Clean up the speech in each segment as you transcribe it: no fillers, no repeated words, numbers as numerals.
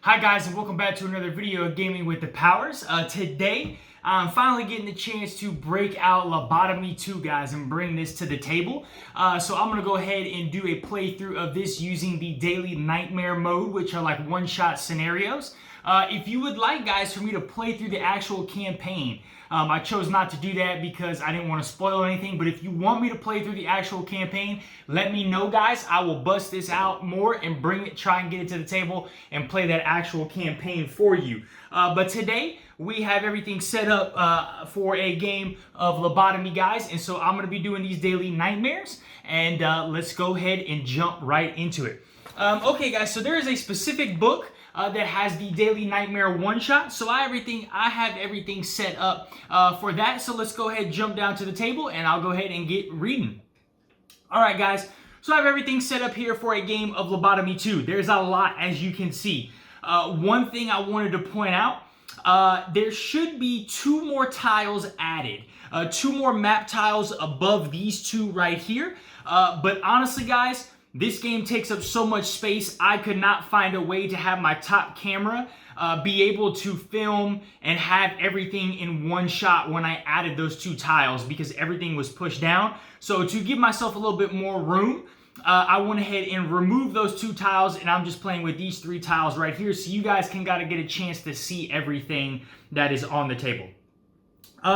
Hi guys, and welcome back to another video of Gaming with the Powers. Today, I'm finally getting the chance to break out Lobotomy 2, guys, and bring this to the table. So I'm going to go ahead and do a playthrough of this using the Daily Nightmare mode, which are like one-shot scenarios. If you would like, guys, for me to play through the actual campaign, I chose not to do that because I didn't want to spoil anything, but if you want me to play through the actual campaign, let me know, guys. I will bust this out more and try and get it to the table and play that actual campaign for you. But today, we have everything set up for a game of Lobotomy, guys, and so I'm going to be doing these daily nightmares, and let's go ahead and jump right into it. Okay, guys, so there is a specific book that has the Daily Nightmare one-shot. So I have everything set up for that. So let's go ahead and jump down to the table and I'll go ahead and get reading. Alright guys, so I have everything set up here for a game of Lobotomy 2. There's a lot, as you can see. One thing I wanted to point out, there should be 2 more tiles added. 2 more map tiles above these 2 right here. But honestly guys, this game takes up so much space, I could not find a way to have my top camera be able to film and have everything in one shot when I added those 2 tiles because everything was pushed down. So to give myself a little bit more room, I went ahead and removed those 2 tiles and I'm just playing with these 3 tiles right here so you guys can get a chance to see everything that is on the table.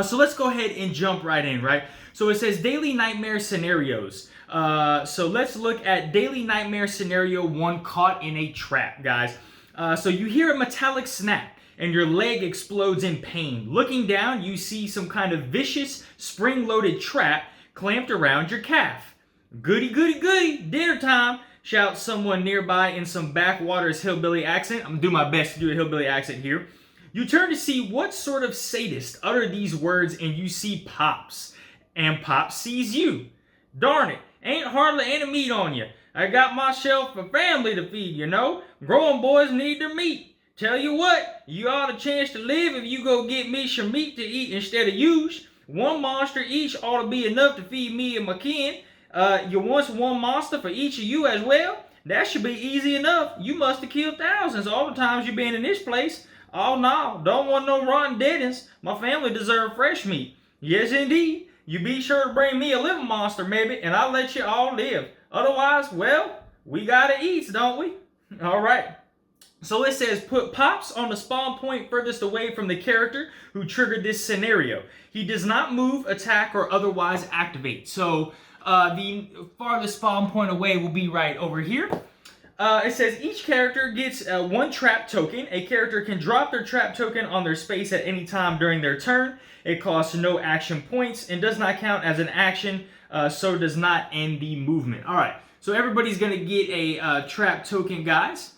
So let's go ahead and jump right in, right? So it says Daily Nightmare Scenarios. So let's look at Daily Nightmare Scenario 1, Caught in a Trap, guys. So you hear a metallic snap and your leg explodes in pain. Looking down, you see some kind of vicious spring-loaded trap clamped around your calf. Goody, goody, goody, dinner time, shouts someone nearby in some backwaters hillbilly accent. I'm going to do my best to do a hillbilly accent here. You turn to see what sort of sadist uttered these words and you see Pops. And Pops sees you. Darn it, ain't hardly any meat on you. I got myself a family to feed, you know. Growing boys need their meat. Tell you what, you ought a chance to live if you go get me some meat to eat instead of use. 1 monster each ought to be enough to feed me and my kin. You want 1 monster for each of you as well? That should be easy enough. You must have killed thousands all the times you've been in this place. Oh no, don't want no rotten deadens. My family deserve fresh meat. Yes indeed. You be sure to bring me a living monster maybe, and I'll let you all live. Otherwise, well, we gotta eat, don't we? Alright. So it says, put Pops on the spawn point furthest away from the character who triggered this scenario. He does not move, attack, or otherwise activate. So the farthest spawn point away will be right over here. It says each character gets 1 trap token. A character can drop their trap token on their space at any time during their turn. It costs no action points and does not count as an action, so does not end the movement. Alright, so everybody's going to get a trap token, guys.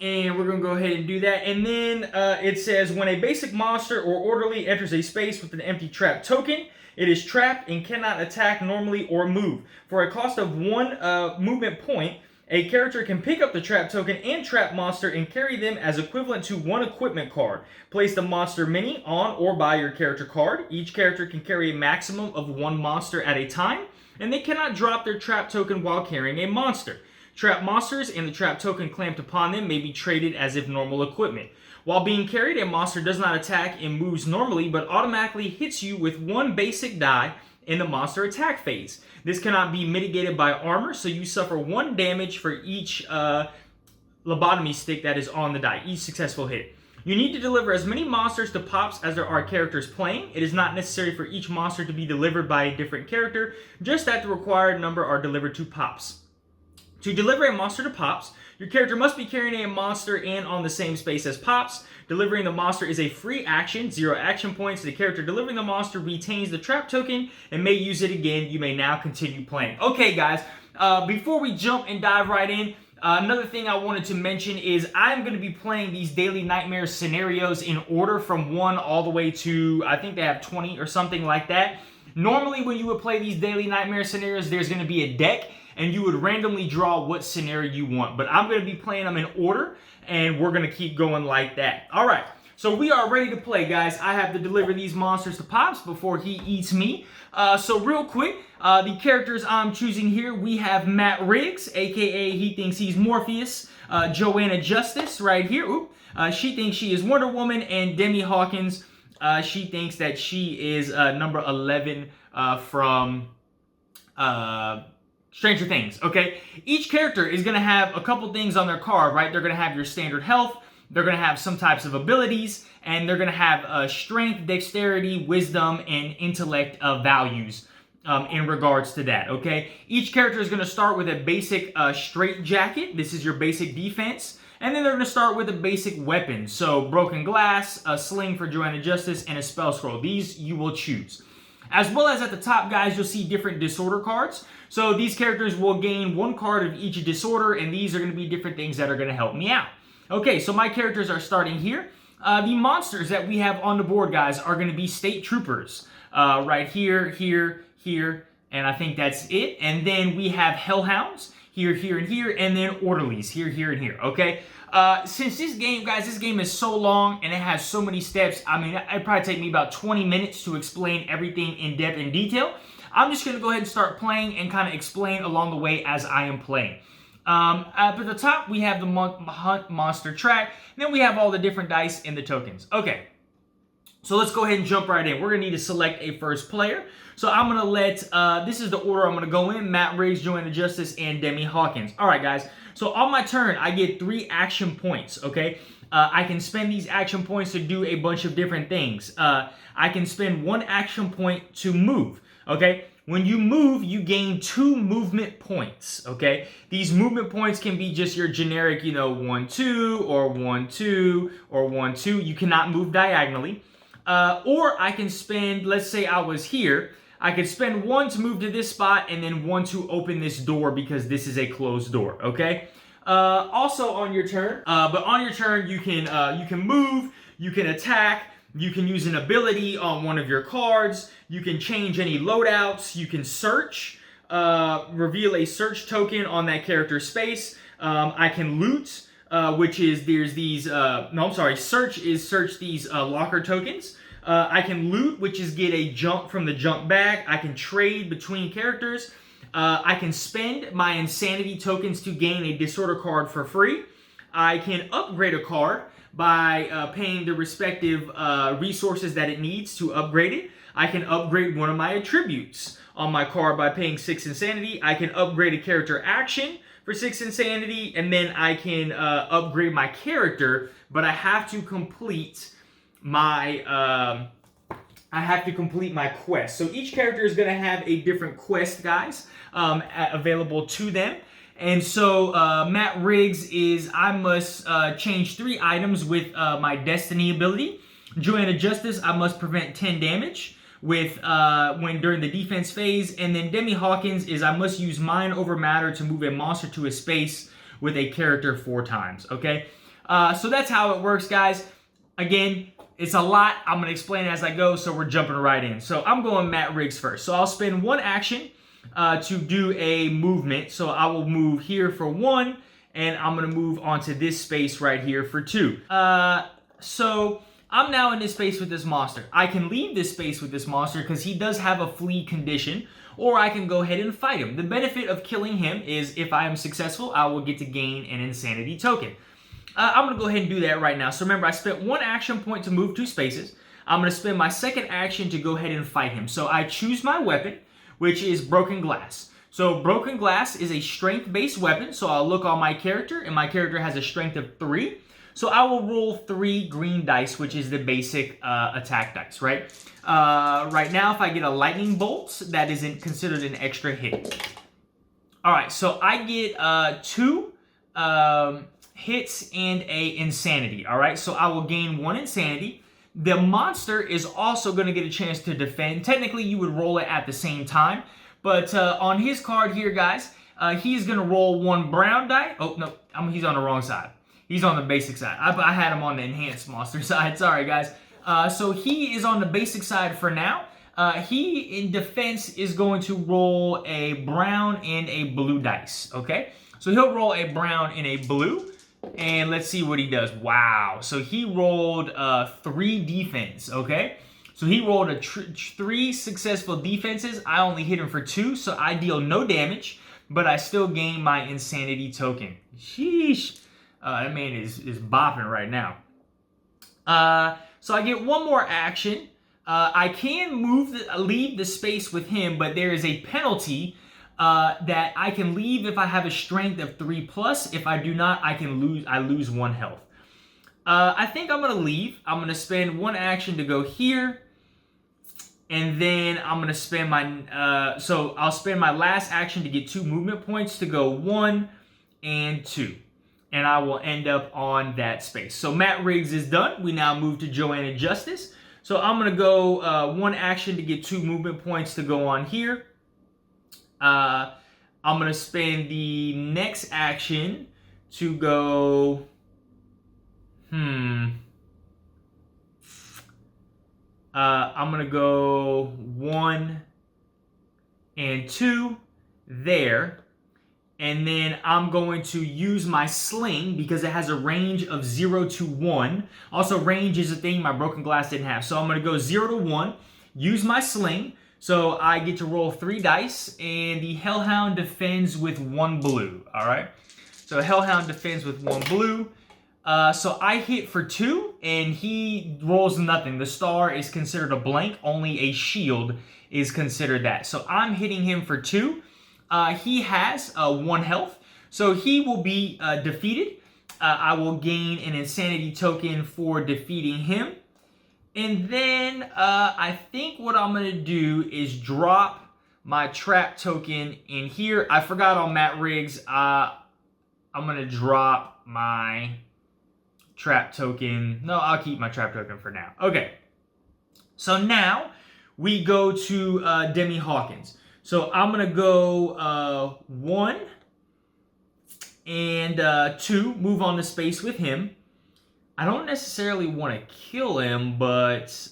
And we're going to go ahead and do that. And then it says when a basic monster or orderly enters a space with an empty trap token, it is trapped and cannot attack normally or move. For a cost of 1 movement point, a character can pick up the trap token and trap monster and carry them as equivalent to 1 equipment card. Place the monster mini on or by your character card. Each character can carry a maximum of 1 monster at a time, and they cannot drop their trap token while carrying a monster. Trap monsters and the trap token clamped upon them may be traded as if normal equipment. While being carried, a monster does not attack and moves normally, but automatically hits you with 1 basic die in the monster attack phase. This cannot be mitigated by armor, so you suffer 1 damage for each lobotomy stick that is on the die, each successful hit. You need to deliver as many monsters to Pops as there are characters playing. It is not necessary for each monster to be delivered by a different character, just that the required number are delivered to Pops. To deliver a monster to Pops, your character must be carrying a monster and on the same space as Pops. Delivering the monster is a free action, 0 action points. The character delivering the monster retains the trap token and may use it again. You may now continue playing. Okay, guys, before we jump and dive right in, another thing I wanted to mention is I'm going to be playing these Daily Nightmare scenarios in order from 1 all the way to, I think they have 20 or something like that. Normally, when you would play these Daily Nightmare scenarios, there's going to be a deck, and you would randomly draw what scenario you want. But I'm going to be playing them in order, and we're going to keep going like that. Alright, so we are ready to play, guys. I have to deliver these monsters to Pops before he eats me. So real quick, the characters I'm choosing here, we have Matt Riggs, aka he thinks he's Morpheus. Joanna Justice right here. Oop. She thinks she is Wonder Woman, and Demi Hawkins, she thinks that she is number 11 from Stranger Things, okay? Each character is going to have a couple things on their card, right? They're going to have your standard health, they're going to have some types of abilities, and they're going to have strength, dexterity, wisdom, and intellect values in regards to that, okay? Each character is going to start with a basic straight jacket. This is your basic defense. And then they're going to start with a basic weapon. So, broken glass, a sling for Joanna Justice, and a spell scroll. These you will choose. As well as at the top, guys, you'll see different disorder cards. So these characters will gain one card of each disorder, and these are going to be different things that are going to help me out. Okay, so my characters are starting here. The monsters that we have on the board, guys, are going to be state troopers. Right here, here, here, and I think that's it. And then we have hellhounds here, here, and here, and then orderlies here, here, and here, okay? Since this game, guys, this game is so long and it has so many steps, I mean, it'd probably take me about 20 minutes to explain everything in depth and detail. I'm just going to go ahead and start playing and kind of explain along the way as I am playing. Up at the top, we have the Manhunt monster track, and then we have all the different dice and the tokens. Okay, so let's go ahead and jump right in. We're going to need to select a first player. So I'm going to let, this is the order I'm going to go in: Matt Riggs, Joanna Justice, and Demi Hawkins. All right, guys. So on my turn, I get 3 action points, okay? I can spend these action points to do a bunch of different things. I can spend 1 action point to move, okay? When you move, you gain 2 movement points, okay? These movement points can be just your generic, 1, 2, or 1, 2, or 1, 2. You cannot move diagonally. Or I can spend, let's say I was here, I could spend 1 to move to this spot and then 1 to open this door because this is a closed door, okay? Also on your turn, but on your turn you can move, you can attack, you can use an ability on one of your cards, you can change any loadouts, you can search, reveal a search token on that character's space. I can loot, which is there's these, search is search these locker tokens. I can loot, which is get a jump from the jump bag. I can trade between characters. I can spend my insanity tokens to gain a disorder card for free. I can upgrade a card by paying the respective resources that it needs to upgrade it. I can upgrade one of my attributes on my card by paying 6 insanity. I can upgrade a character action for 6 insanity, and then I can upgrade my character, but I have to complete my quest. So each character is going to have a different quest, guys, available to them. And so Matt Riggs is, I must change 3 items with my destiny ability. Joanna Justice, I must prevent 10 damage with when during the defense phase. And then Demi Hawkins is, I must use mind over matter to move a monster to a space with a character 4 times. Okay, so that's how it works, guys. Again, it's a lot. I'm going to explain it as I go, so we're jumping right in. So I'm going Matt Riggs first. So I'll spend 1 action to do a movement. So I will move here for 1, and I'm going to move onto this space right here for 2. So I'm now in this space with this monster. I can leave this space with this monster because he does have a flee condition, or I can go ahead and fight him. The benefit of killing him is if I am successful, I will get to gain an insanity token. I'm going to go ahead and do that right now. So remember, I spent 1 action point to move 2 spaces. I'm going to spend my second action to go ahead and fight him. So I choose my weapon, which is broken glass. So broken glass is a strength-based weapon. So I'll look on my character, and my character has a strength of 3. So I will roll 3 green dice, which is the basic attack dice, right? Right now, if I get a lightning bolt, that isn't considered an extra hit. All right, so I get 2 hits and a insanity, all right? So I will gain 1 insanity. The monster is also going to get a chance to defend. Technically, you would roll it at the same time, but on his card here, guys, he's going to roll 1 brown die. Oh, no, he's on the wrong side. He's on the basic side. I had him on the enhanced monster side. Sorry, guys. So he is on the basic side for now. He, in defense, is going to roll a brown and a blue dice, okay? So he'll roll a brown and a blue. And let's see what he does. Wow. So he rolled 3 defense, okay? So he rolled 3 successful defenses. I only hit him for 2, so I deal no damage, but I still gain my insanity token. Sheesh. That man is bopping right now. So I get one more action. I can leave the space with him, but there is a penalty that I can leave if I have a strength of 3+. If I do not, I lose 1 health. I think I'm going to leave. I'm going to spend 1 action to go here. And then I'm going to spend my... so I'll spend my last action to get 2 movement points to go 1 and 2. And I will end up on that space. So Matt Riggs is done. We now move to Joanna Justice. So I'm going to go 1 action to get 2 movement points to go on here. I'm going to spend the next action to go... I'm going to go 1 and 2 there. And then I'm going to use my sling because it has a range of 0 to 1. Also, range is a thing my broken glass didn't have. So I'm going to go 0 to 1, use my sling. So I get to roll 3 dice, and the Hellhound defends with 1 blue. All right. So Hellhound defends with 1 blue. So I hit for 2, and he rolls nothing. The star is considered a blank. Only a shield is considered that. So I'm hitting him for 2. He has 1 health, so he will be defeated. I will gain an insanity token for defeating him. And then I think what I'm going to do is drop my trap token in here. I forgot on Matt Riggs. I'm going to drop my trap token. No, I'll keep my trap token for now. Okay. So now we go to Demi Hawkins. So I'm going to go 1 and 2, move on to space with him. I don't necessarily want to kill him, but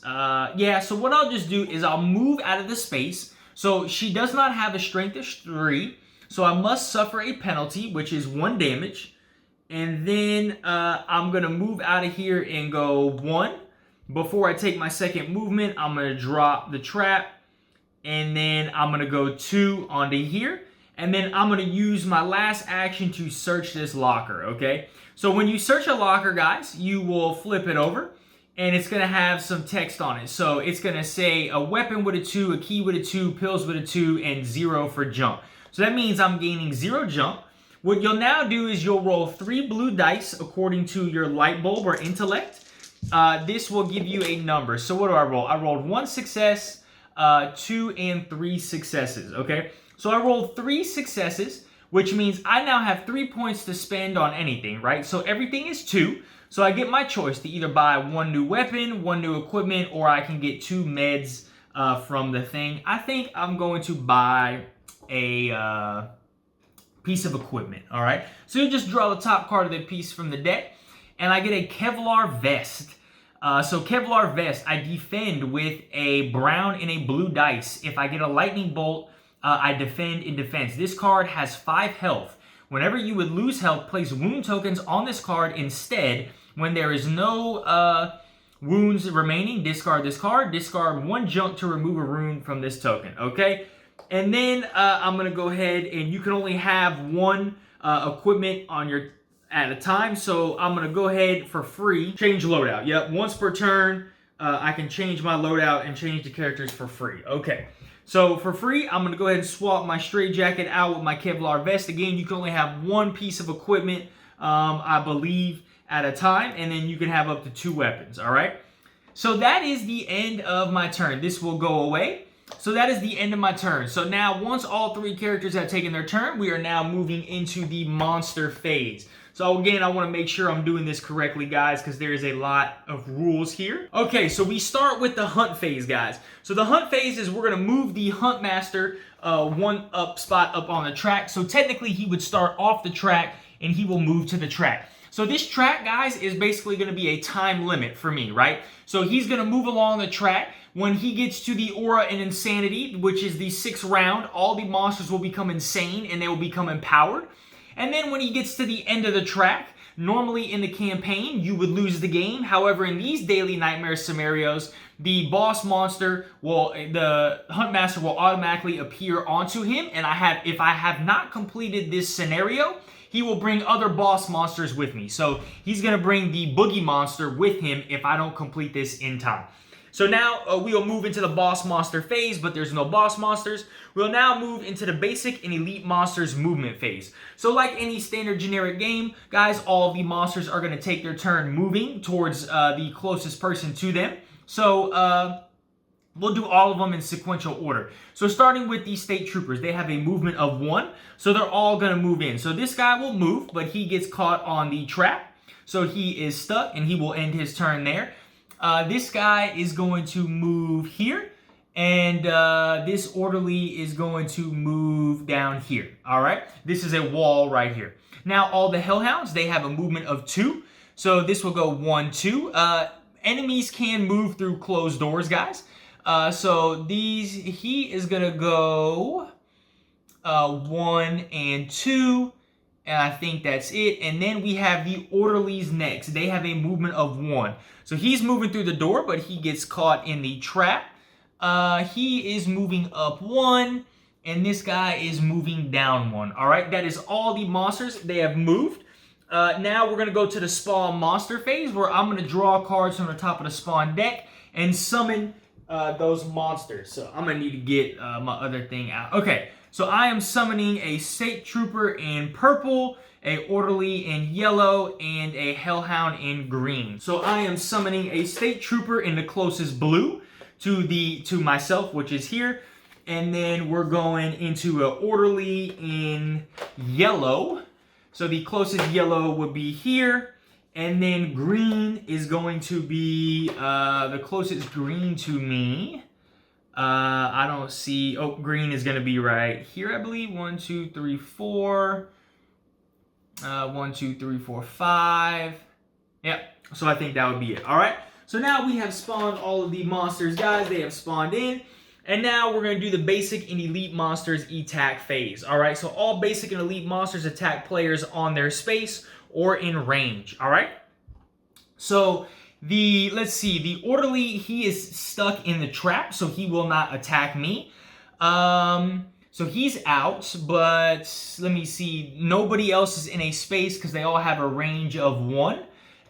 yeah, so what I'll just do is I'll move out of the space. So she does not have a strength of 3, so I must suffer a penalty, which is 1 damage. And then I'm going to move out of here and go 1. Before I take my second movement, I'm going to drop the trap. And then I'm going to go 2 onto here. And then I'm going to use my last action to search this locker, okay? So when you search a locker, guys, you will flip it over. And it's going to have some text on it. So it's going to say a weapon with a 2, a key with a 2, pills with a 2, and 0 for jump. So that means I'm gaining 0 jump. What you'll now do is you'll roll 3 blue dice according to your light bulb or intellect. This will give you a number. So what do I roll? I rolled 1 success, 2 and 3 successes, okay? So I rolled 3 successes, which means I now have 3 points to spend on anything, right? So everything is 2. So I get my choice to either buy 1 new weapon, 1 new equipment, or I can get 2 meds from the thing. I think I'm going to buy a piece of equipment, all right? So you just draw the top card of the piece from the deck, and I get a Kevlar vest. So Kevlar vest, I defend with a brown and a blue dice. If I get a lightning bolt, I defend in defense. This card has 5 health. Whenever you would lose health, place wound tokens on this card instead. When there is no wounds remaining, discard this card. Discard 1 junk to remove a rune from this token, okay? And then I'm going to go ahead, and you can only have 1 equipment on your at a time. So I'm going to go ahead for free. Change loadout. Yep, once per turn, I can change my loadout and change the characters for free. Okay. So for free, I'm going to go ahead and swap my straight jacket out with my Kevlar vest. Again, you can only have 1 piece of equipment, I believe, at a time. And then you can have up to 2 weapons, all right? So that is the end of my turn. This will go away. So that is the end of my turn. So now, once all 3 characters have taken their turn, we are now moving into the monster phase. So again, I want to make sure I'm doing this correctly, guys, because there is a lot of rules here. Okay, so we start with the hunt phase, guys. So the hunt phase is we're going to move the hunt master 1 spot up on the track. So technically, he would start off the track, and he will move to the track. So this track, guys, is basically going to be a time limit for me, right? So he's going to move along the track. When he gets to the Aura and Insanity, which is the 6th round, all the monsters will become insane, and they will become empowered. And then when he gets to the end of the track, normally in the campaign, you would lose the game. However, in these Daily Nightmare scenarios, the boss monster the Hunt Master will automatically appear onto him. And if I have not completed this scenario, he will bring other boss monsters with me. So he's going to bring the boogie monster with him if I don't complete this in time. So now we will move into the boss monster phase, but there's no boss monsters. We'll now move into the basic and elite monsters movement phase. So like any standard generic game, guys, all of the monsters are going to take their turn moving towards the closest person to them. So we'll do all of them in sequential order. So starting with the state troopers, they have a movement of 1. So they're all going to move in. So this guy will move, but he gets caught on the trap. So he is stuck and he will end his turn there. This guy is going to move here, and this orderly is going to move down here. All right, this is a wall right here. Now all the hellhounds, they have a movement of 2, so this will go 1, 2. Enemies can move through closed doors, guys. So he is gonna go 1 and 2. And I think that's it. And then we have the orderlies next. They have a movement of 1. So he's moving through the door, but he gets caught in the trap. He is moving up 1, and this guy is moving down 1. All right, that is all the monsters. They have moved. Now we're going to go to the spawn monster phase, where I'm going to draw cards from the top of the spawn deck and summon those monsters. So I'm going to need to get my other thing out. Okay. So I am summoning a state trooper in purple, a orderly in yellow, and a hellhound in green. So I am summoning a state trooper in the closest blue to myself, which is here. And then we're going into an orderly in yellow. So the closest yellow would be here. And then green is going to be the closest green to me. I don't see, oh, green is going to be right here, I believe. 1, 2, 3, 4. 1, 2, 3, 4, 5. Yep, so I think that would be it. All right, so now we have spawned all of the monsters, guys. They have spawned in. And now we're going to do the basic and elite monsters attack phase. All right, so all basic and elite monsters attack players on their space or in range. All right, so let's see, the orderly, he is stuck in the trap, so he will not attack me. So he's out, but let me see, nobody else is in a space because they all have a range of 1.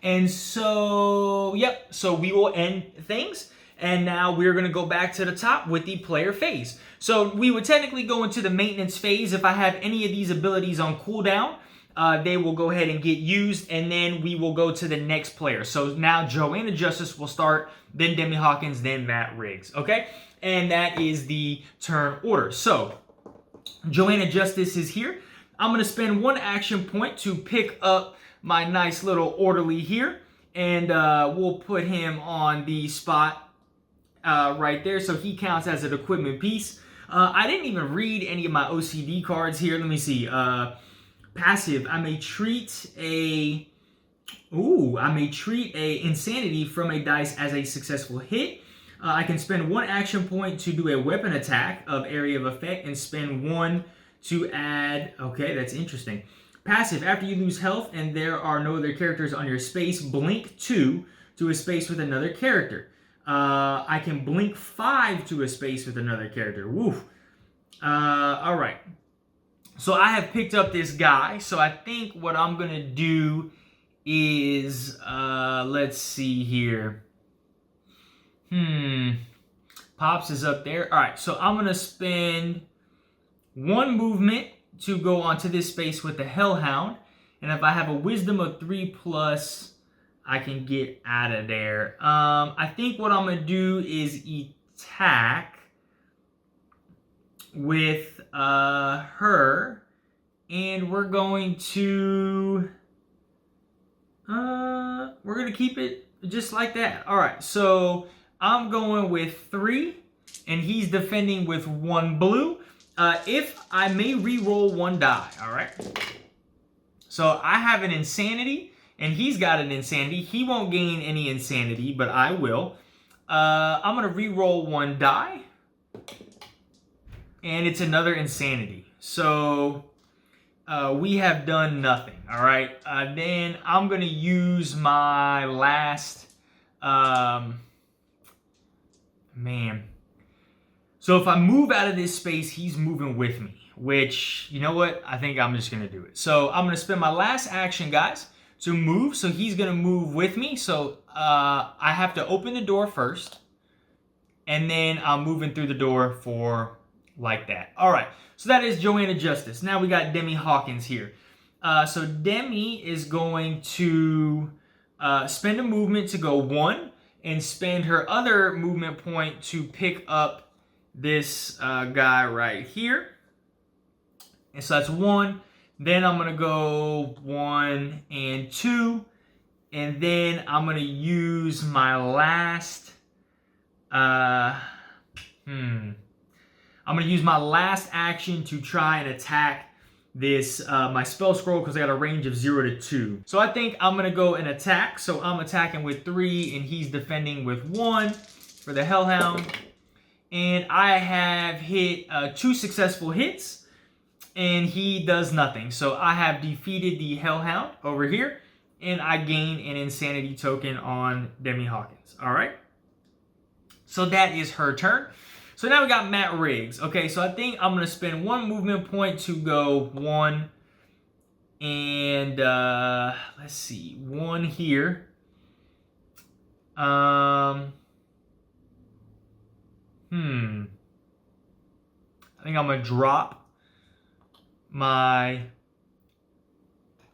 And so, yep, so we will end things. And now we're going to go back to the top with the player phase. So we would technically go into the maintenance phase. If I have any of these abilities on cooldown, they will go ahead and get used, and then we will go to the next player. So now Joanna Justice will start, then Demi Hawkins, then Matt Riggs, okay? And that is the turn order. So Joanna Justice is here. I'm going to spend 1 action point to pick up my nice little orderly here, and we'll put him on the spot right there, so he counts as an equipment piece. I didn't even read any of my OCD cards here. Let me see. Passive, I may treat a insanity from a dice as a successful hit. I can spend 1 action point to do a weapon attack of area of effect and spend 1 to add, okay, that's interesting. Passive, after you lose health and there are no other characters on your space, blink 2 to a space with another character. I can blink 5 to a space with another character. Woof. All right. So I have picked up this guy. So I think what I'm going to do is, let's see here. Pops is up there. All right. So I'm going to spend 1 movement to go onto this space with the Hellhound. And if I have a wisdom of 3+, I can get out of there. I think what I'm going to do is attack with her, and we're going to keep it just like that. All right, so I'm going with 3, and he's defending with 1 blue. If I may re-roll 1 die, all right? So I have an insanity, and he's got an insanity. He won't gain any insanity, but I will. I'm going to re-roll 1 die, and it's another insanity. So we have done nothing, all right? Then I'm going to use my last... man. So if I move out of this space, he's moving with me. which, you know what? I think I'm just going to do it. So I'm going to spend my last action, guys, to move. So he's going to move with me. So I have to open the door first. And then I'm moving through the door for like that. All right. So that is Joanna Justice. Now we got Demi Hawkins here. So Demi is going to spend a movement to go 1 and spend her other movement point to pick up this guy right here. And so that's 1. Then I'm going to go 1 and 2. And then I'm going to use my last... I'm going to use my last action to try and attack this, my spell scroll, because I got a range of 0 to 2. So I think I'm going to go and attack. So I'm attacking with 3, and he's defending with 1 for the Hellhound. And I have hit 2 successful hits, and he does nothing. So I have defeated the Hellhound over here, and I gain an insanity token on Demi Hawkins. All right. So that is her turn. So now we got Matt Riggs. Okay, so I think I'm going to spend 1 movement point to go 1. And let's see, 1 here. I think I'm going to drop my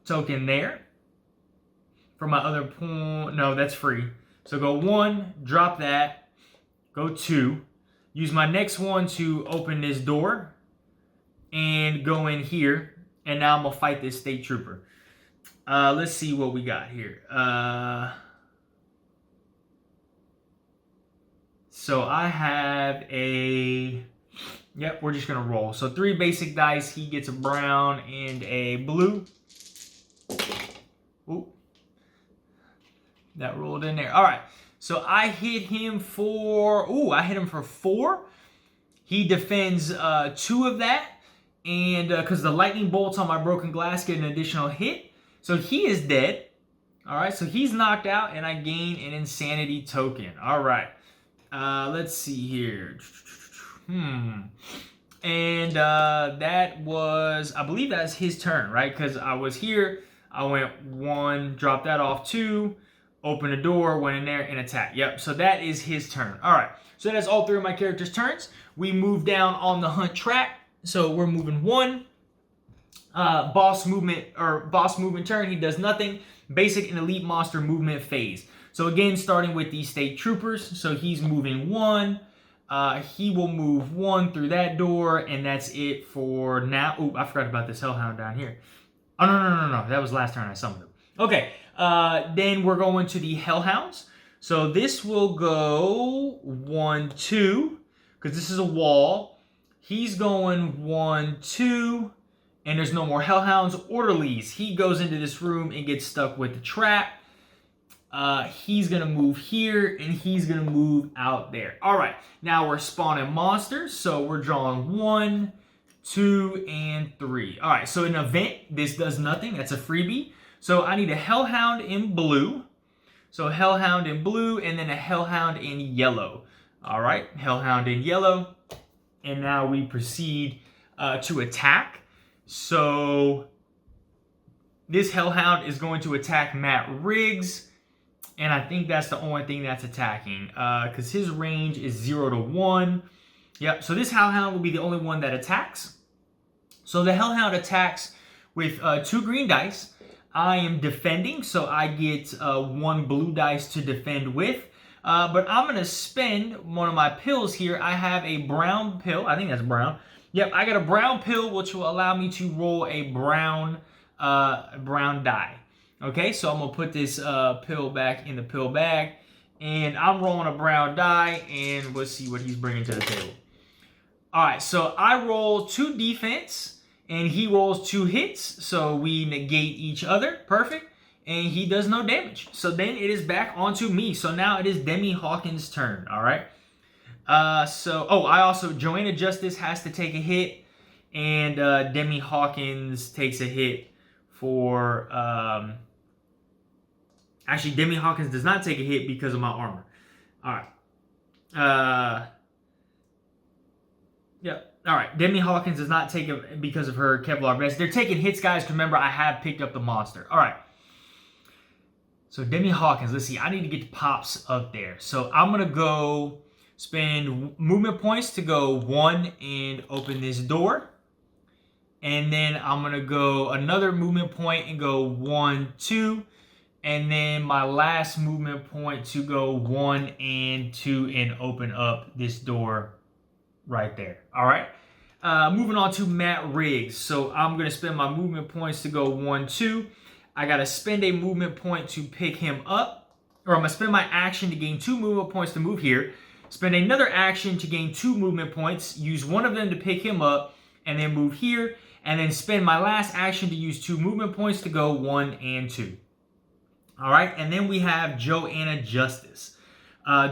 token there. For my other point, no, that's free. So go 1, drop that, go 2. Use my next one to open this door and go in here. And now I'm going to fight this state trooper. Let's see what we got here. So I have a... Yep, we're just going to roll. So 3 basic dice. He gets a brown and a blue. Ooh. That rolled in there. All right. So I hit him for... Ooh, I hit him for 4. He defends 2 of that. And because the lightning bolts on my broken glass get an additional hit. So he is dead. All right. So he's knocked out. And I gain an insanity token. All right. Let's see here. And that was... I believe that's his turn, right? Because I was here. I went 1, dropped that off 2. Open the door, went in there, and attack. Yep, so that is his turn. All right, so that's all 3 of my characters' turns. We move down on the hunt track. So we're moving 1. Boss movement turn, he does nothing. Basic and elite monster movement phase. So again, starting with these state troopers. So he's moving 1. He will move 1 through that door, and that's it for now. Oh, I forgot about this Hellhound down here. Oh, no. That was last turn I summoned him. Okay. Then we're going to the Hellhounds. So this will go 1, 2, because this is a wall. He's going 1, 2, and there's no more Hellhounds. Orderlies. He goes into this room and gets stuck with the trap. He's going to move here, and he's going to move out there. All right. Now we're spawning monsters. So we're drawing 1, 2, and 3. All right. So an event, this does nothing. That's a freebie. So I need a Hellhound in blue. So Hellhound in blue and then a Hellhound in yellow. All right, Hellhound in yellow. And now we proceed to attack. So this Hellhound is going to attack Matt Riggs. And I think that's the only thing that's attacking. Because his range is 0 to 1. Yep, so this Hellhound will be the only one that attacks. So the Hellhound attacks with 2 green dice. I am defending, so I get 1 blue dice to defend with. But I'm going to spend one of my pills here. I have a brown pill. I think that's brown. Yep, I got a brown pill, which will allow me to roll a brown die. Okay, so I'm going to put this pill back in the pill bag. And I'm rolling a brown die, and let's see what he's bringing to the table. All right, so I roll 2 defense. And he rolls 2 hits, so we negate each other. Perfect. And he does no damage. So then it is back onto me. So now it is Demi Hawkins' turn. All right. Joanna Justice has to take a hit. And Demi Hawkins takes a hit for... actually, Demi Hawkins does not take a hit because of my armor. All right. Yep. All right, Demi Hawkins does not take it because of her Kevlar vest. They're taking hits, guys. Remember, I have picked up the monster. All right. So Demi Hawkins, let's see. I need to get the pops up there. So I'm going to go spend movement points to go 1 and open this door. And then I'm going to go another movement point and go 1, 2. And then my last movement point to go 1 and 2 and open up this door right there. All right. Moving on to Matt Riggs. So I'm going to spend my movement points to go 1, 2. I got to spend a movement point to pick him up. Or I'm going to spend my action to gain 2 movement points to move here. Spend another action to gain 2 movement points. Use one of them to pick him up. And then move here. And then spend my last action to use 2 movement points to go 1 and 2. All right. And then we have Joanna Justice.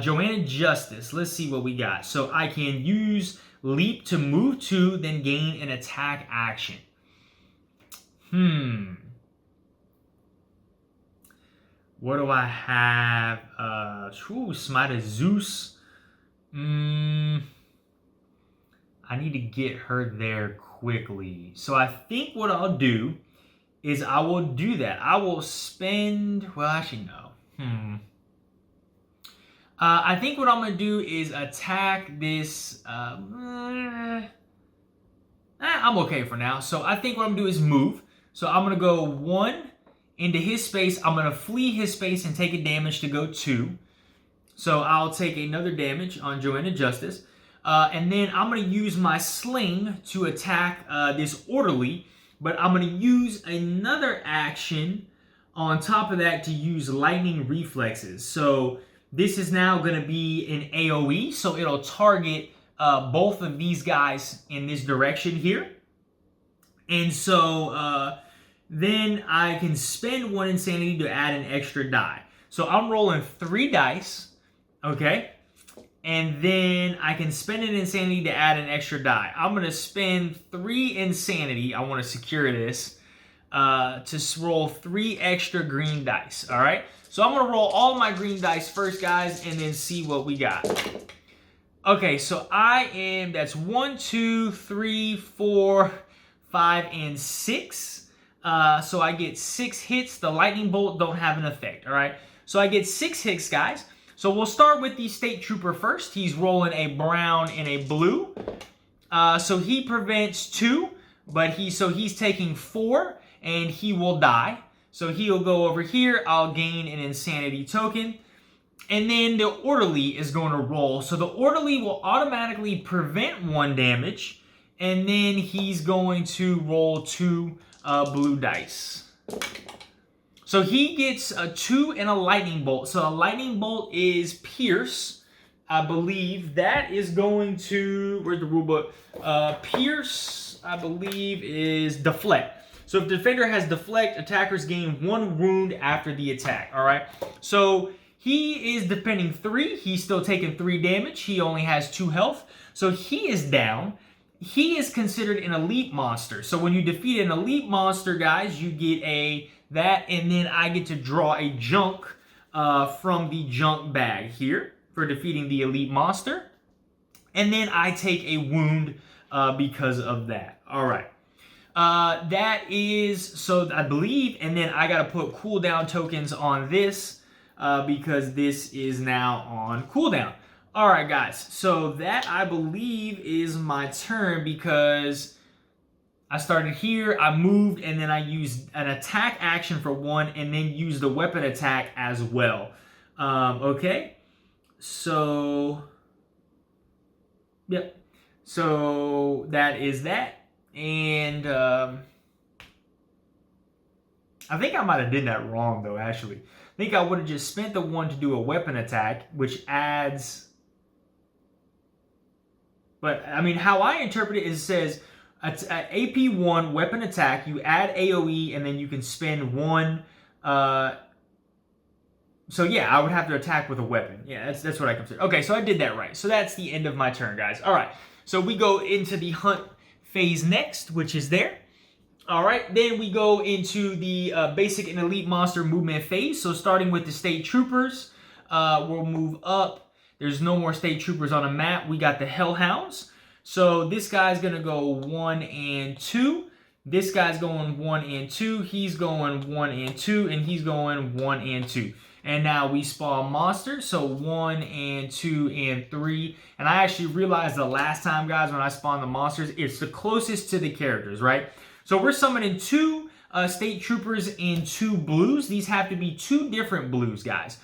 Joanna Justice, let's see what we got. So I can use leap to move 2, then gain an attack action. What do I have? Smite of Zeus. I need to get her there quickly. So I think what I'll do is I will do that. I will spend, well, actually no. I think what I'm going to do is attack this. I'm okay for now. So I think what I'm going to do is move. So I'm going to go 1 into his space. I'm going to flee his space and take a damage to go 2. So I'll take another damage on Joanna Justice. And then I'm going to use my sling to attack this orderly. But I'm going to use another action on top of that to use lightning reflexes. So this is now going to be an AoE, so it'll target both of these guys in this direction here. And so then I can spend 1 insanity to add an extra die. So I'm rolling 3 dice, okay? And then I can spend an insanity to add an extra die. I'm going to spend 3 insanity. I want to secure this to roll 3 extra green dice, all right? So I'm going to roll all my green dice first, guys, and then see what we got. Okay, so that's 1, 2, 3, 4, 5, and 6. So I get 6 hits. The lightning bolt don't have an effect, all right? So I get 6 hits, guys. So we'll start with the State Trooper first. He's rolling a brown and a blue. So he prevents 2, but he's taking 4, and he will die. So he'll go over here. I'll gain an insanity token. And then the orderly is going to roll. So the orderly will automatically prevent 1 damage. And then he's going to roll 2 blue dice. So he gets a 2 and a lightning bolt. So a lightning bolt is pierce. I believe that is going to, where's the rule book? Pierce, I believe, is deflect. So if the defender has deflect, attackers gain 1 wound after the attack, all right? So he is defending 3. He's still taking 3 damage. He only has 2 health. So he is down. He is considered an elite monster. So when you defeat an elite monster, guys, you get that, and then I get to draw a junk from the junk bag here for defeating the elite monster. And then I take a wound because of that. All right. That is, so I believe, and then I got to put cooldown tokens on this because this is now on cooldown. All right, guys, so that I believe is my turn because I started here, I moved, and then I used an attack action for 1 and then used the weapon attack as well. Okay, so, yep, so that is that. And I think I might have did that wrong, though, actually. I think I would have just spent the 1 to do a weapon attack, which adds... But, I mean, how I interpret it is it says, at AP 1, weapon attack, you add AoE, and then you can spend 1... So, yeah, I would have to attack with a weapon. Yeah, that's what I consider. Okay, so I did that right. So that's the end of my turn, guys. All right, so we go into the hunt phase next, which is there. All right, then we go into the basic and elite monster movement phase. So starting with the state troopers, we'll move up. There's no more state troopers on a map. We got the hellhounds. So this guy's going to go 1 and 2. This guy's going 1 and 2. He's going 1 and 2. And he's going 1 and 2. And now we spawn monsters. So 1 and 2 and 3. And I actually realized the last time, guys, when I spawned the monsters, it's the closest to the characters, right? So we're summoning 2 state troopers and 2 blues. These have to be 2 different blues, guys.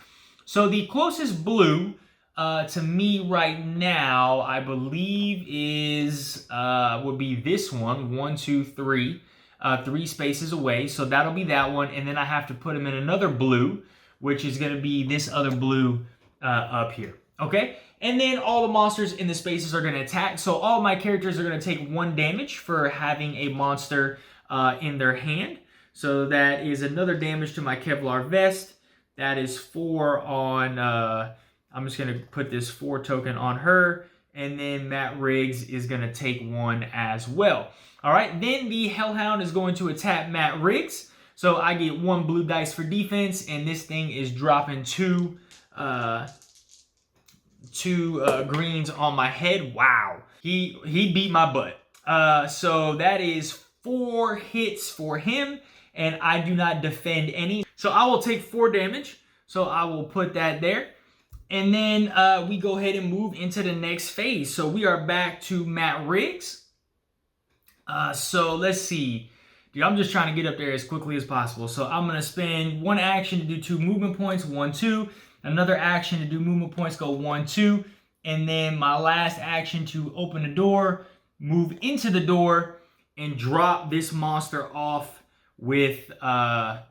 So the closest blue to me right now, I believe, is would be this one. 1, 2, 3. 3 spaces away. So that'll be that one. And then I have to put him in another blue, which is going to be this other blue up here. Okay? And then all the monsters in the spaces are going to attack. So all my characters are going to take 1 damage for having a monster in their hand. So that is another damage to my Kevlar vest. That is 4 on... I'm just going to put this 4 token on her. And then Matt Riggs is going to take 1 as well. All right? Then the Hellhound is going to attack Matt Riggs. So I get 1 blue dice for defense, and this thing is dropping 2 greens on my head. Wow, he beat my butt. So that is 4 hits for him, and I do not defend any. So I will take 4 damage. So I will put that there, and then we go ahead and move into the next phase. So we are back to Matt Riggs. So let's see. Dude, I'm just trying to get up there as quickly as possible. So I'm going to spend 1 action to do 2 movement points, 1, 2. Another action to do movement points, go 1, 2. And then my last action to open the door, move into the door, and drop this monster off with pops.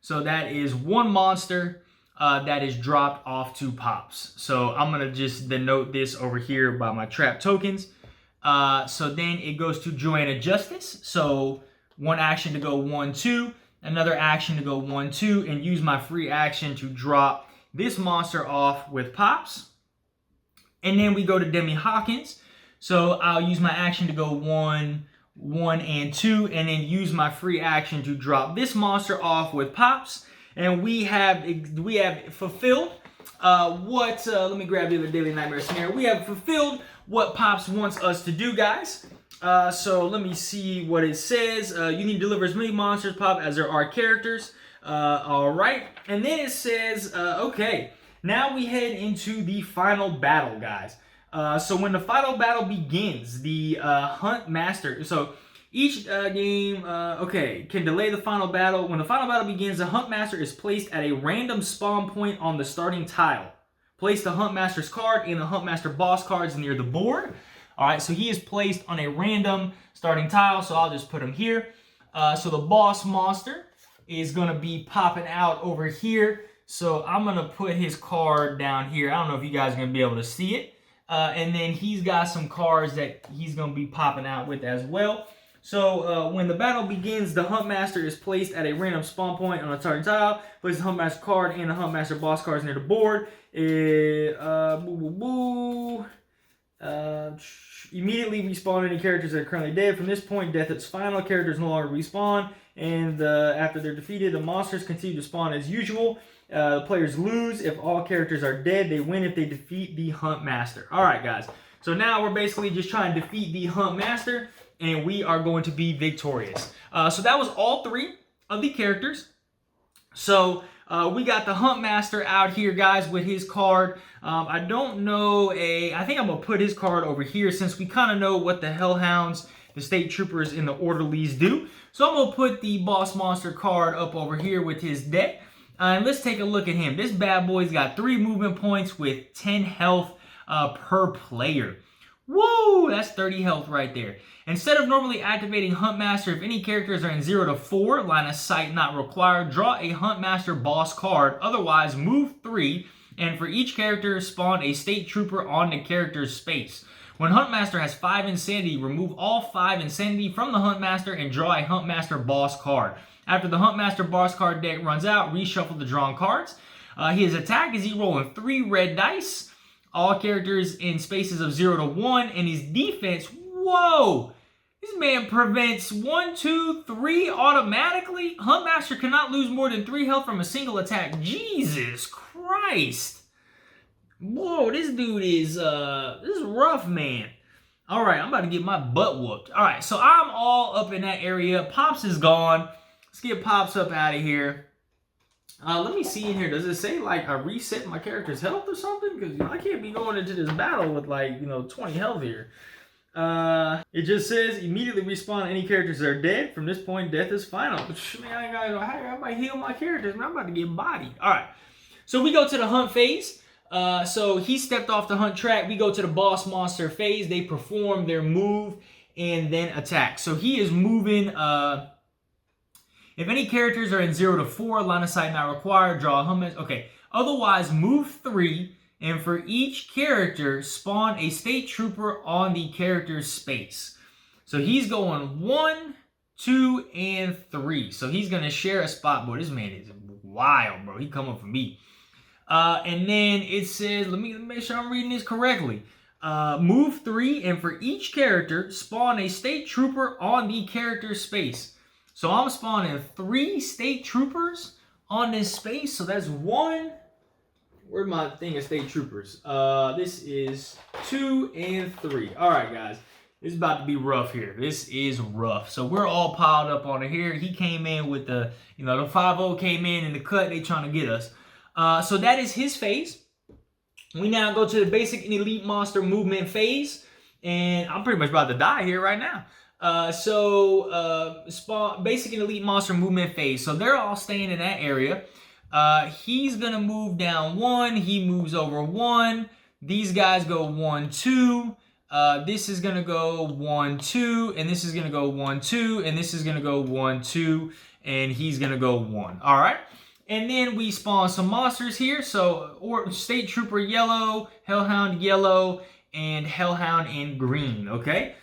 So that is 1 monster that is dropped off to pops. So I'm going to just denote this over here by my trap tokens. So then it goes to Joanna Justice. So 1 action to go 1, 2. Another action to go 1, 2. And use my free action to drop this monster off with pops. And then we go to Demi Hawkins. So I'll use my action to go 1, 1, and 2. And then use my free action to drop this monster off with pops. And we have fulfilled let me grab the other Daily Nightmare scenario. We have fulfilled what Pops wants us to do, guys. So let me see what it says. You need to deliver as many monsters, Pop, as there are characters. All right. And then it says, okay, now we head into the final battle, guys. So when the final battle begins, the Hunt Master... So each game, can delay the final battle. When the final battle begins, the Hunt Master is placed at a random spawn point on the starting tile. Place the Hunt Master's card and the Hunt Master boss cards near the board. All right, so he is placed on a random starting tile, so I'll just put him here. So the boss monster is going to be popping out over here. So I'm going to put his card down here. I don't know if you guys are going to be able to see it. And then he's got some cards that he's going to be popping out with as well. So when the battle begins, the Hunt Master is placed at a random spawn point on a target tile. Place the Hunt Master card and the Hunt Master boss cards near the board. Immediately respawn any characters that are currently dead. From this point, death is final. Characters no longer respawn. And after they're defeated, the monsters continue to spawn as usual. The players lose. If all characters are dead, they win if they defeat the Hunt Master. Alright, guys. So now we're basically just trying to defeat the Hunt Master. And we are going to be victorious. So that was all 3 of the characters. So we got the Hunt Master out here, guys, with his card. I don't know I think I'm going to put his card over here since we kind of know what the Hellhounds, the State Troopers, and the Orderlies do. So I'm going to put the Boss Monster card up over here with his deck. And let's take a look at him. This bad boy's got 3 movement points with 10 health per player. Woo! That's 30 health right there. Instead of normally activating Hunt Master, if any characters are in 0 to 4, line of sight not required, draw a Hunt Master boss card. Otherwise, move 3, and for each character, spawn a State Trooper on the character's space. When Hunt Master has 5 Insanity, remove all 5 Insanity from the Hunt Master and draw a Hunt Master boss card. After the Hunt Master boss card deck runs out, reshuffle the drawn cards. His attack is he rolling 3 red dice. All characters in spaces of 0 to 1, and his defense, whoa! This man prevents 1, 2, 3 automatically. Hunt Master cannot lose more than 3 health from a single attack. Jesus Christ. Whoa, this dude is, this is rough, man. All right, I'm about to get my butt whooped. All right, so I'm all up in that area. Pops is gone. Let's get Pops up out of here. Let me see in here. Does it say, like, I reset my character's health or something? Because I can't be going into this battle with, like, 20 health here. It just says, immediately respawn any characters that are dead. From this point, death is final. Man, I gotta heal my characters. Man, I'm about to get bodied. All right, so we go to the hunt phase. So he stepped off the hunt track. We go to the boss monster phase. They perform their move and then attack. So he is moving. If any characters are in 0 to 4, line of sight not required, draw a hunt. Okay. Otherwise, move 3, and for each character, spawn a state trooper on the character's space. So he's going 1, 2, and 3. So he's going to share a spot. Boy, this man is wild, bro. He coming for me. And then it says, let me make sure I'm reading this correctly. Move 3, and for each character, spawn a state trooper on the character's space. So I'm spawning 3 state troopers on this space. So that's 1. Where's my thing of state troopers? This is 2 and 3. All right, guys. This is about to be rough here. This is rough. So we're all piled up on it here. He came in with the, the 5-0 came in the cut. They trying to get us. So that is his phase. We now go to the basic and elite monster movement phase. And I'm pretty much about to die here right now. Spawn basic and elite monster movement phase. So they're all staying in that area. He's going to move down 1. He moves over 1. These guys go 1, 2. This is going to go 1, 2. And this is going to go 1, 2. And this is going to go 1, 2. And he's going to go 1. All right. And then we spawn some monsters here. So, State Trooper yellow, Hellhound yellow, and Hellhound in green, okay?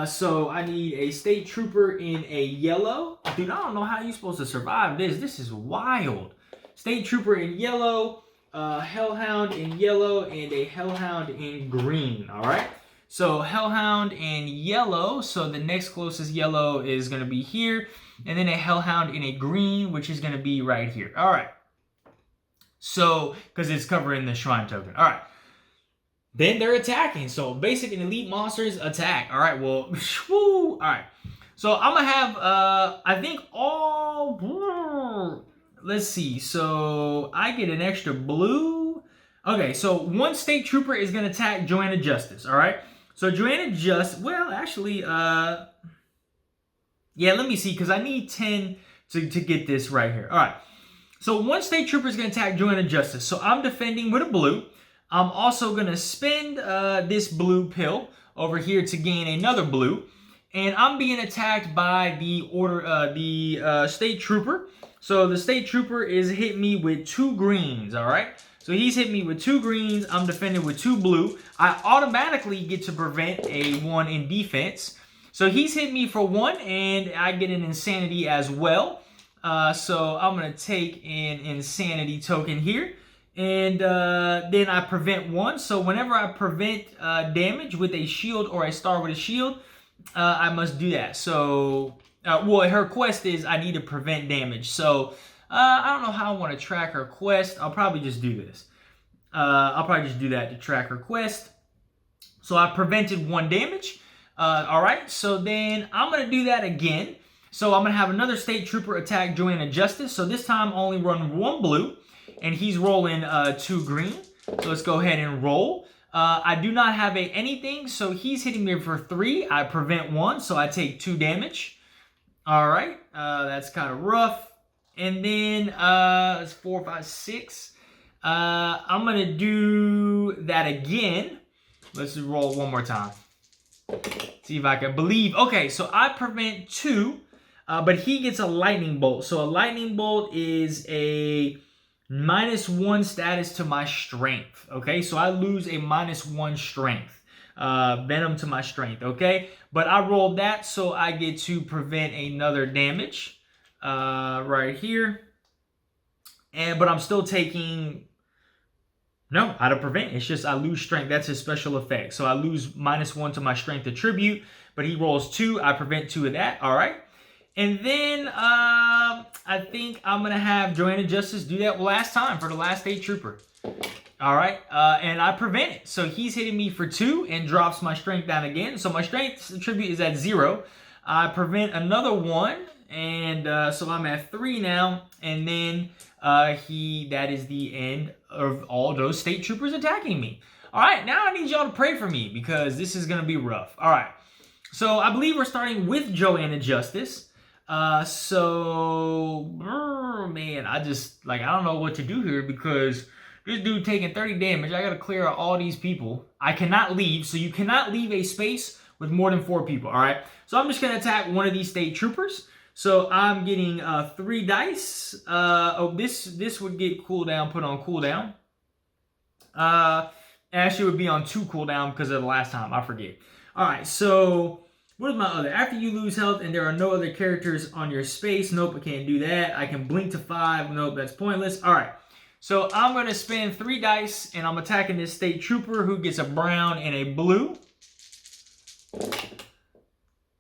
So I need a State Trooper in a yellow. Dude, I don't know how you're supposed to survive this. This is wild. State Trooper in yellow, Hellhound in yellow, and a Hellhound in green, all right? So Hellhound in yellow, so the next closest yellow is going to be here. And then a Hellhound in a green, which is going to be right here. All right. So, because it's covering the shrine token. All right. Then they're attacking. So, basic and elite monsters attack. All right. Well, whoo. All right. So, I'm going to have, I think all, let's see. So, I get an extra blue. Okay. So, 1 State Trooper is going to attack Joanna Justice. All right. So, Joanna Justice, well, actually, yeah, let me see, because I need 10 to get this right here. All right. So 1 State Trooper is going to attack Joanna Justice. So I'm defending with a blue. I'm also going to spend this blue pill over here to gain another blue. And I'm being attacked by the State Trooper. So the State Trooper is hitting me with 2 greens, all right? So he's hitting me with 2 greens. I'm defending with 2 blue. I automatically get to prevent a 1 in defense. So he's hit me for 1, and I get an insanity as well. So I'm going to take an insanity token here. And then I prevent 1. So whenever I prevent damage with a shield or a star with a shield, I must do that. So, well, her quest is I need to prevent damage. So I don't know how I want to track her quest. I'll probably just do this. I'll probably just do that to track her quest. So I prevented 1 damage. All right, so then I'm going to do that again. So I'm going to have another State Trooper attack Joanna Justice. So this time only run 1 blue, and he's rolling 2 green. So let's go ahead and roll. I do not have anything, so he's hitting me for 3. I prevent 1, so I take 2 damage. All right, that's kind of rough. And then it's 4, 5, 6. I'm going to do that again. Let's roll 1 more time. See if I can believe. Okay, so I prevent 2, but he gets a lightning bolt. So a lightning bolt is a -1 status to my strength. Okay, so I lose a -1 strength. Venom to my strength. Okay, but I rolled that, so I get to prevent another damage right here. But I'm still taking. No, out of prevent. It's just I lose strength. That's his special effect. So I lose -1 to my strength attribute, but he rolls 2. I prevent 2 of that. All right. And then I think I'm going to have Joanna Justice do that last time for the last State Trooper. All right, and I prevent it. So he's hitting me for 2 and drops my strength down again. So my strength attribute is at 0. I prevent another 1, and so I'm at 3 now. And then that is the end of all those state troopers attacking me. All right, now I need y'all to pray for me because this is gonna be rough. All right, so I believe we're starting with Joanna Justice. Man, I don't know what to do here because this dude taking 30 damage. I gotta clear out all these people. I cannot leave, so you cannot leave a space with more than 4 people, all right? So I'm just gonna attack one of these state troopers. So I'm getting 3 dice. This would get cooldown, put on cooldown. Actually, it would be on 2 cooldown because of the last time, I forget. All right, so what is my other? After you lose health and there are no other characters on your space. Nope, I can't do that. I can blink to 5. Nope, that's pointless. All right. So I'm going to spend 3 dice, and I'm attacking this state trooper who gets a brown and a blue.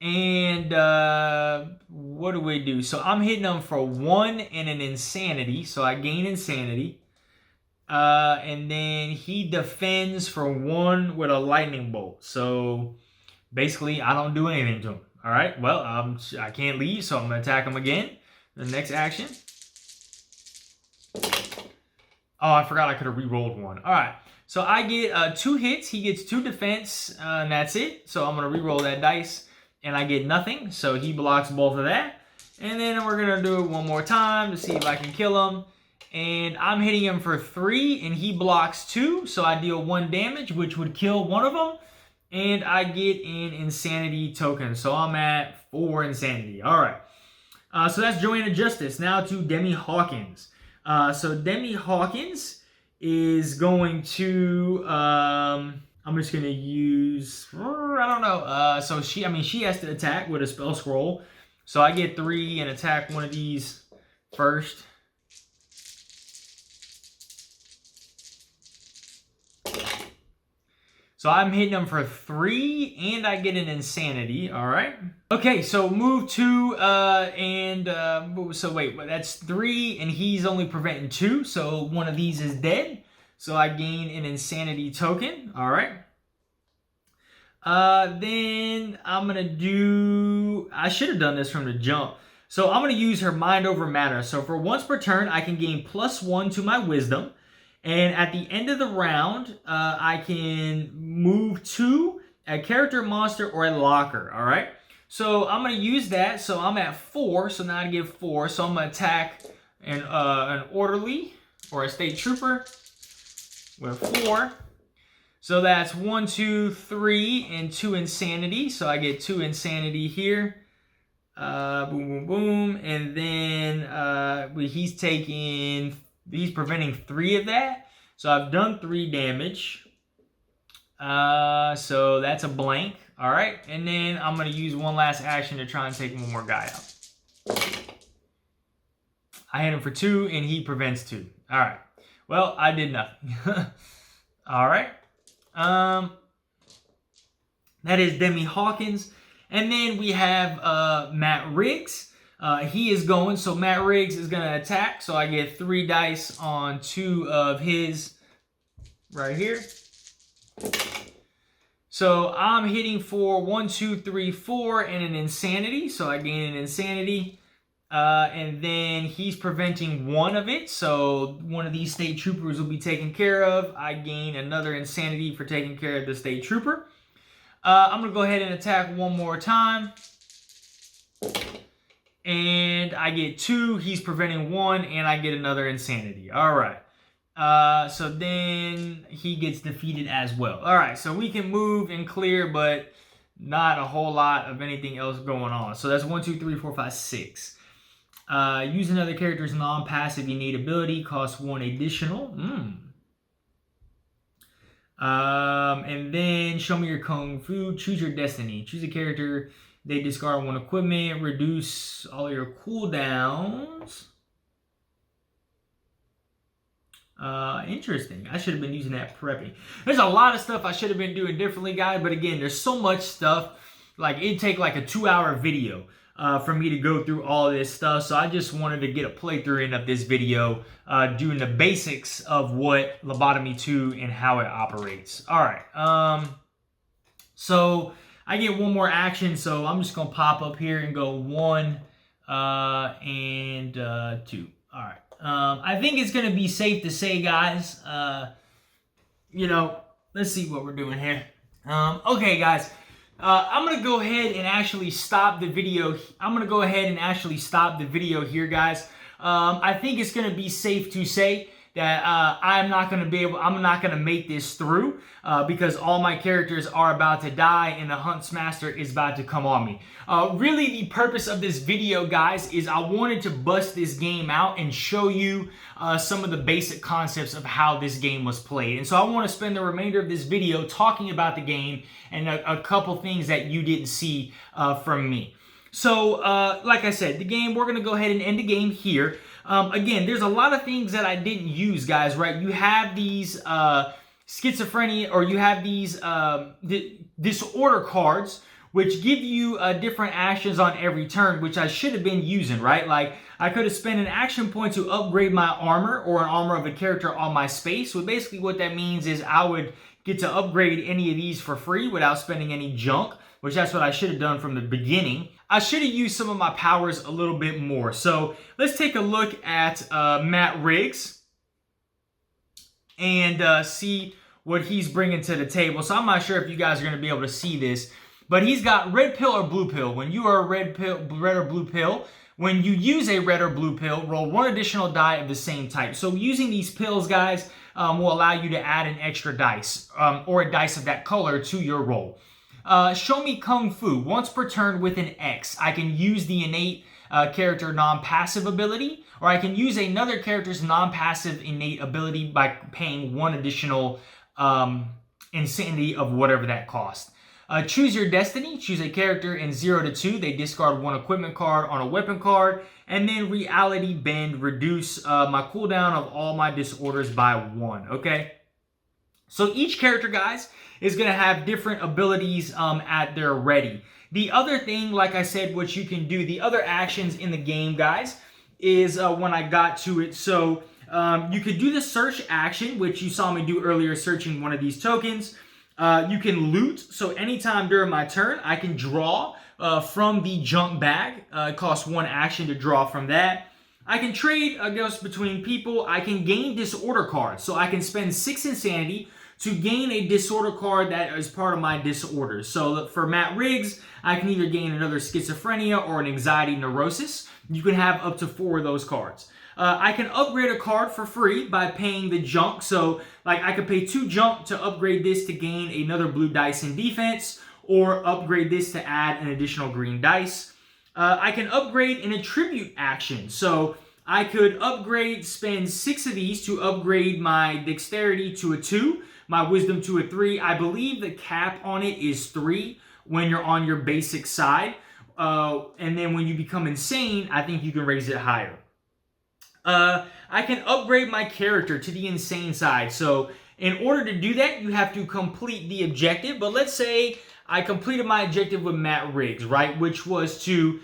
And what do we do? So I'm hitting them for 1 and an insanity. So I gain insanity. And then he defends for 1 with a lightning bolt. So basically, I don't do anything to him. All right, well, I can't leave, so I'm going to attack him again. The next action. Oh, I forgot I could have re-rolled 1. All right, so I get 2 hits. He gets 2 defense, and that's it. So I'm going to re-roll that dice, and I get nothing. So he blocks both of that. And then we're going to do it one more time to see if I can kill him. And I'm hitting him for 3, and he blocks 2. So I deal 1 damage, which would kill one of them. And I get an insanity token. So I'm at 4 insanity. All right. So that's Joanna Justice. Now to Demi Hawkins. So Demi Hawkins is going to, I'm just going to use, I don't know. So she has to attack with a spell scroll. So I get 3 and attack one of these first. So I'm hitting them for 3, and I get an insanity. All right. Okay, so move 2, so wait, that's 3, and he's only preventing 2, so one of these is dead. So I gain an insanity token. All right. Then I'm gonna do. I should have done this from the jump. So I'm gonna use her mind over matter. So for once per turn, I can gain +1 to my wisdom. And at the end of the round, I can move to a character, monster, or a locker, all right? So I'm going to use that. So I'm at 4, so now I get 4. So I'm going to attack an orderly or a state trooper with 4. So that's 1, 2, 3, and 2 insanity. So I get 2 insanity here. Boom, boom, boom. And then he's preventing 3 of that. So I've done 3 damage. So that's a blank. All right. And then I'm going to use one last action to try and take one more guy out. I hit him for 2 and he prevents 2. All right. Well, I did nothing. All right. That is Demi Hawkins. And then we have Matt Riggs. He is going, so Matt Riggs is going to attack. So I get 3 dice on 2 of his right here. So I'm hitting for 1, 2, 3, 4 and an insanity. So I gain an insanity. And then he's preventing 1 of it. So one of these state troopers will be taken care of. I gain another insanity for taking care of the state trooper. I'm going to go ahead and attack one more time. And I get 2. He's preventing 1. And I get another insanity. All right. So then he gets defeated as well. All right. So we can move and clear, but not a whole lot of anything else going on. So that's 1, 2, 3, 4, 5, 6. Use another character's non-passive innate ability. Costs 1 additional. And then show me your kung fu. Choose your destiny. Choose a character. They discard 1 equipment. Reduce all your cooldowns. Interesting. I should have been using that prepping. There's a lot of stuff I should have been doing differently, guys. But again, there's so much stuff. Like, it'd take like a 2-hour video. for me to go through all of this stuff. So I just wanted to get a playthrough in of this video, doing the basics of what Lobotomy 2 and how it operates. All right. So I get one more action. So I'm just going to pop up here and go 1 and 2. All right. I think it's going to be safe to say, guys, you know, let's see what we're doing here. Okay, guys. I'm going to go ahead and actually stop the video. I'm going to go ahead and actually stop the video here, guys. I think it's going to be safe to say that I'm not going to make this through because all my characters are about to die and the Huntsmaster is about to come on me. Really, the purpose of this video, guys, is I wanted to bust this game out and show you some of the basic concepts of how this game was played. And so I want to spend the remainder of this video talking about the game and a couple things that you didn't see from me. So, like I said, the game, we're going to go ahead and end the game here. Again, there's a lot of things that I didn't use, guys, right? You have these schizophrenia, or you have these disorder cards, which give you different actions on every turn, which I should have been using, right? Like, I could have spent an action point to upgrade my armor or an armor of a character on my space. So basically what that means is I would get to upgrade any of these for free without spending any junk, which that's what I should have done from the beginning. I should have used some of my powers a little bit more. So let's take a look at Matt Riggs and see what he's bringing to the table. So I'm not sure if you guys are going to be able to see this, but he's got red pill or blue pill. When you are a red or blue pill, when you use a red or blue pill, roll 1 additional die of the same type. So using these pills, guys, will allow you to add an extra dice or a dice of that color to your roll. Show me Kung Fu. Once per turn with an X, I can use the innate character non-passive ability, or I can use another character's non-passive innate ability by paying 1 additional insanity of whatever that cost. Choose your destiny. Choose a character in 0 to 2. They discard 1 equipment card on a weapon card. And then reality bend. Reduce my cooldown of all my disorders by 1. Okay? So each character, guys, is going to have different abilities at their ready. The other thing, like I said, what you can do, the other actions in the game, guys, is when I got to it. So you could do the search action, which you saw me do earlier, searching one of these tokens. You can loot. So anytime during my turn, I can draw from the junk bag. It costs 1 action to draw from that. I can trade, I guess, between people. I can gain disorder cards. So I can spend 6 insanity to gain a disorder card that is part of my disorders. So for Matt Riggs, I can either gain another schizophrenia or an anxiety neurosis. You can have up to 4 of those cards. I can upgrade a card for free by paying the junk. So like I could pay 2 junk to upgrade this to gain another blue dice in defense, or upgrade this to add an additional green dice. I can upgrade an attribute action. So I could spend 6 of these to upgrade my dexterity to a 2, my wisdom to a 3. I believe the cap on it is 3 when you're on your basic side. And then when you become insane, I think you can raise it higher. I can upgrade my character to the insane side. So in order to do that, you have to complete the objective. But let's say I completed my objective with Matt Riggs, right? Which was to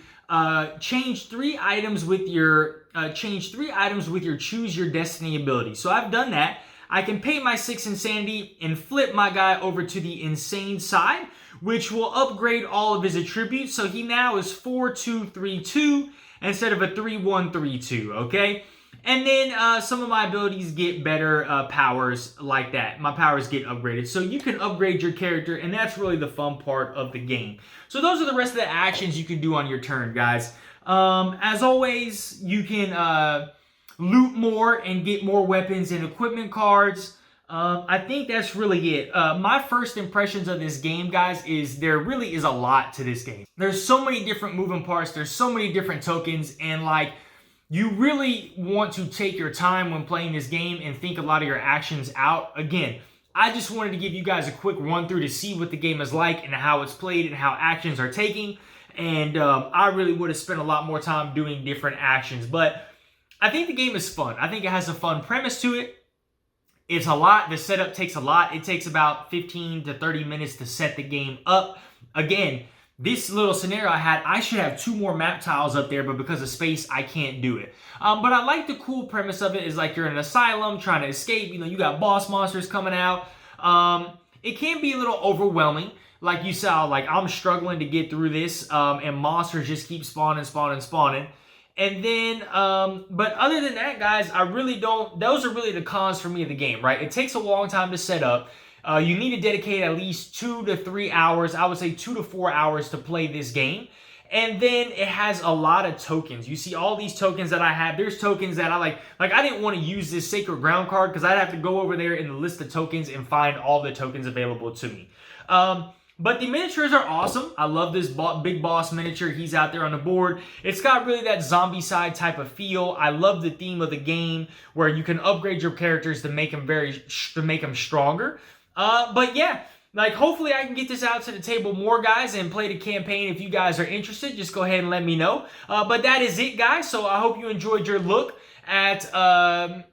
change 3 items with your choose your destiny ability. So I've done that. I can pay my 6 insanity and flip my guy over to the insane side, which will upgrade all of his attributes. So he now is 4-2-3-2 instead of a 3-1-3-2, okay? And then some of my abilities get better powers like that. My powers get upgraded. So you can upgrade your character, and that's really the fun part of the game. So those are the rest of the actions you can do on your turn, guys. As always, you can loot more and get more weapons and equipment cards. I think that's really it. My first impressions of this game, guys, is there really is a lot to this game. There's so many different moving parts. There's so many different tokens, and like, you really want to take your time when playing this game and think a lot of your actions out. Again, I just wanted to give you guys a quick run through to see what the game is like and how it's played and how actions are taking. And I really would have spent a lot more time doing different actions. But I think the game is fun. I think it has a fun premise to it. It's a lot. The setup takes a lot. It takes about 15 to 30 minutes to set the game up. Again, this little scenario I had, I should have 2 more map tiles up there, but because of space, I can't do it. But I like the cool premise of it is like you're in an asylum trying to escape. You know, you got boss monsters coming out. It can be a little overwhelming. Like you saw, like I'm struggling to get through this, and monsters just keep spawning. And then, but other than that, guys, I really don't, those are really the cons for me of the game, right? It takes a long time to set up. You need to dedicate at least 2 to 3 hours, I would say 2 to 4 hours to play this game. And then it has a lot of tokens. You see all these tokens that I have. There's tokens that I like I didn't want to use this Sacred Ground card because I'd have to go over there in the list of tokens and find all the tokens available to me. But the miniatures are awesome. I love this big boss miniature. He's out there on the board. It's got really that zombie side type of feel. I love the theme of the game where you can upgrade your characters to make them stronger. But yeah, like hopefully I can get this out to the table more, guys, and play the campaign. If you guys are interested, just go ahead and let me know. But that is it, guys. So I hope you enjoyed your look at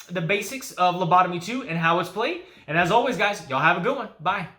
the basics of Lobotomy 2 and how it's played. And as always, guys, y'all have a good one. Bye.